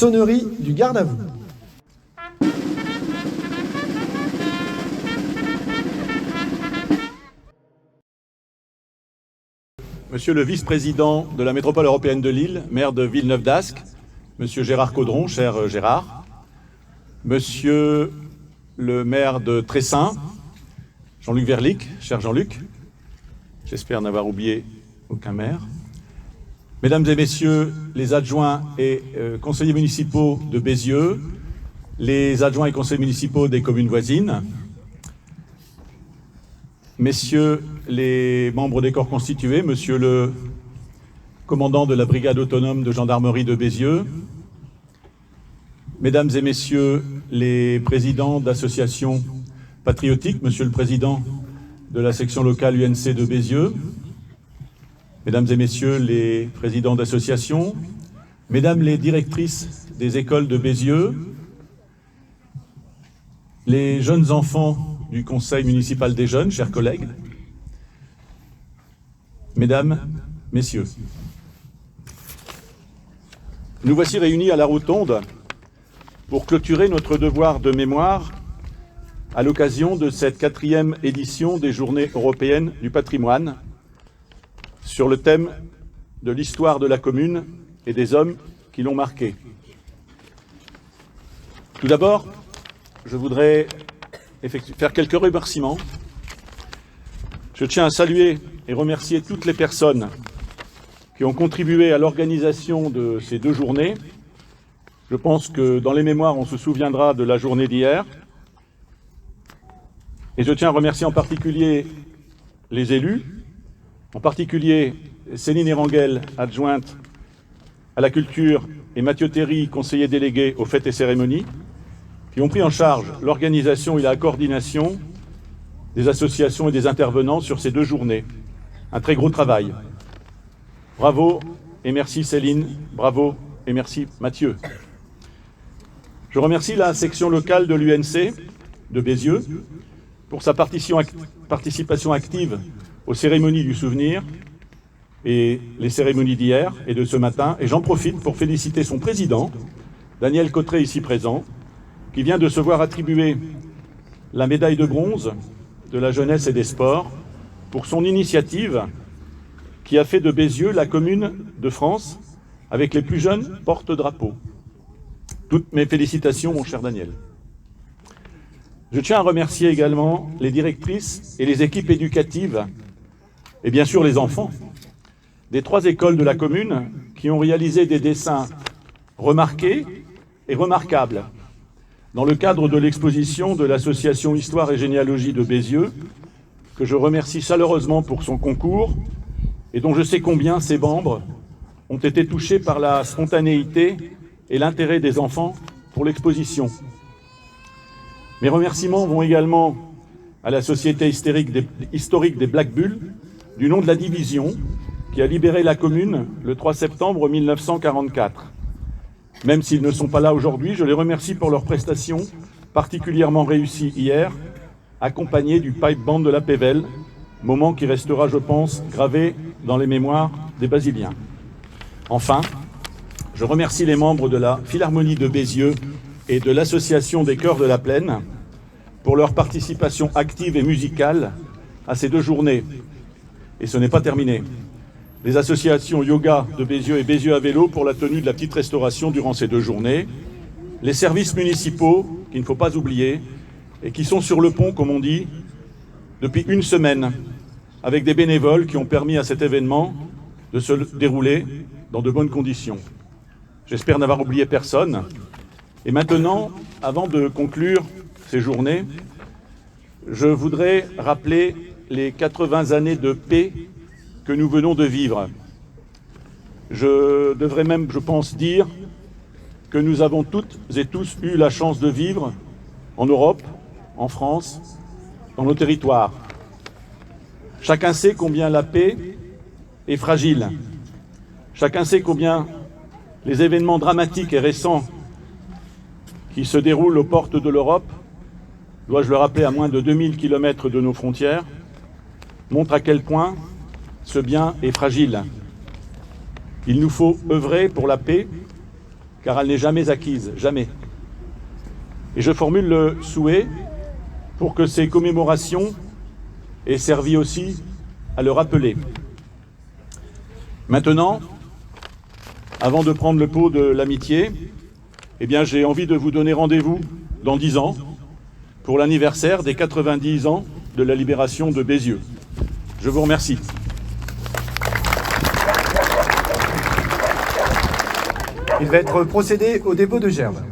Sonnerie du garde à vous. Monsieur le vice-président de la métropole européenne de Lille, maire de Villeneuve-d'Ascq, Monsieur Gérard Caudron, cher Gérard, Monsieur le maire de Tressin, Jean-Luc Verlick, cher Jean-Luc, j'espère n'avoir oublié aucun maire, Mesdames et Messieurs les adjoints et conseillers municipaux de Bézieux, les adjoints et conseillers municipaux des communes voisines, Messieurs les membres des corps constitués, Monsieur le commandant de la brigade autonome de gendarmerie de Bézieux, Mesdames et Messieurs les présidents d'associations patriotiques, Monsieur le président de la section locale UNC de Bézieux, Mesdames et Messieurs les présidents d'associations, Mesdames les directrices des écoles de Bézieux, les jeunes enfants du Conseil municipal des jeunes, chers collègues, Mesdames, Messieurs, nous voici réunis à la Rotonde pour clôturer notre devoir de mémoire à l'occasion de cette 4e édition des Journées européennes du patrimoine sur le thème de l'histoire de la commune et des hommes qui l'ont marquée. Tout d'abord, je voudrais faire quelques remerciements. Je tiens à saluer et remercier toutes les personnes qui ont contribué à l'organisation de ces 2 journées. Je pense que dans les mémoires, on se souviendra de la journée d'hier. Et je tiens à remercier en particulier les élus, en particulier Céline Erangel, adjointe à la culture, et Mathieu Théry, conseiller délégué aux fêtes et cérémonies, qui ont pris en charge l'organisation et la coordination des associations et des intervenants sur ces 2 journées. Un très gros travail. Bravo et merci Céline, bravo et merci Mathieu. Je remercie la section locale de l'UNC de Bézieux pour sa participation active aux cérémonies du souvenir et les cérémonies d'hier et de ce matin. Et j'en profite pour féliciter son président, Daniel Cotret, ici présent, qui vient de se voir attribuer la médaille de bronze de la jeunesse et des sports pour son initiative qui a fait de Bézieux la commune de France avec les plus jeunes porte-drapeaux. Toutes mes félicitations, mon cher Daniel. Je tiens à remercier également les directrices et les équipes éducatives, et bien sûr les enfants, des 3 écoles de la commune qui ont réalisé des dessins remarqués et remarquables dans le cadre de l'exposition de l'association Histoire et Généalogie de Bézieux, que je remercie chaleureusement pour son concours et dont je sais combien ses membres ont été touchés par la spontanéité et l'intérêt des enfants pour l'exposition. Mes remerciements vont également à la Société historique des Black Bulls, du nom de la division, qui a libéré la commune le 3 septembre 1944. Même s'ils ne sont pas là aujourd'hui, je les remercie pour leurs prestations particulièrement réussies hier, accompagnées du pipe band de la Pévèle, moment qui restera, je pense, gravé dans les mémoires des Basiliens. Enfin, je remercie les membres de la Philharmonie de Bézieux et de l'Association des Chœurs de la Plaine pour leur participation active et musicale à ces 2 journées. Et ce n'est pas terminé. Les associations Yoga de Bézieux et Bézieux à vélo pour la tenue de la petite restauration durant ces 2 journées, les services municipaux, qu'il ne faut pas oublier, et qui sont sur le pont, comme on dit, depuis 1 semaine, avec des bénévoles qui ont permis à cet événement de se dérouler dans de bonnes conditions. J'espère n'avoir oublié personne. Et maintenant, avant de conclure ces journées, je voudrais rappeler les 80 années de paix que nous venons de vivre. Je devrais même, je pense, dire que nous avons toutes et tous eu la chance de vivre en Europe, en France, dans nos territoires. Chacun sait combien la paix est fragile. Chacun sait combien les événements dramatiques et récents qui se déroulent aux portes de l'Europe, dois-je le rappeler, à moins de 2000 km de nos frontières, montrent à quel point ce bien est fragile. Il nous faut œuvrer pour la paix car elle n'est jamais acquise, jamais. Et je formule le souhait pour que ces commémorations aient servi aussi à le rappeler. Maintenant, avant de prendre le pot de l'amitié, eh bien, j'ai envie de vous donner rendez-vous dans 10 ans pour l'anniversaire des 90 ans de la libération de Bézieux. Je vous remercie. Il va être procédé au dépôt de gerbes.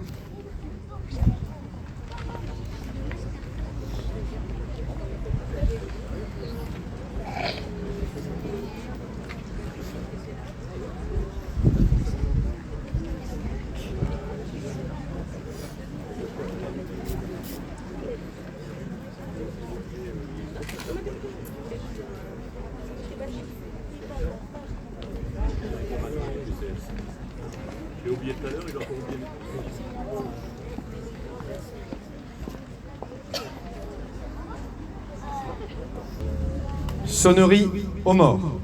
J'ai oublié tout à l'heure, il a encore oublié. Sonnerie aux morts.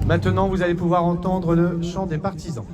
Maintenant, vous allez pouvoir entendre le chant des partisans.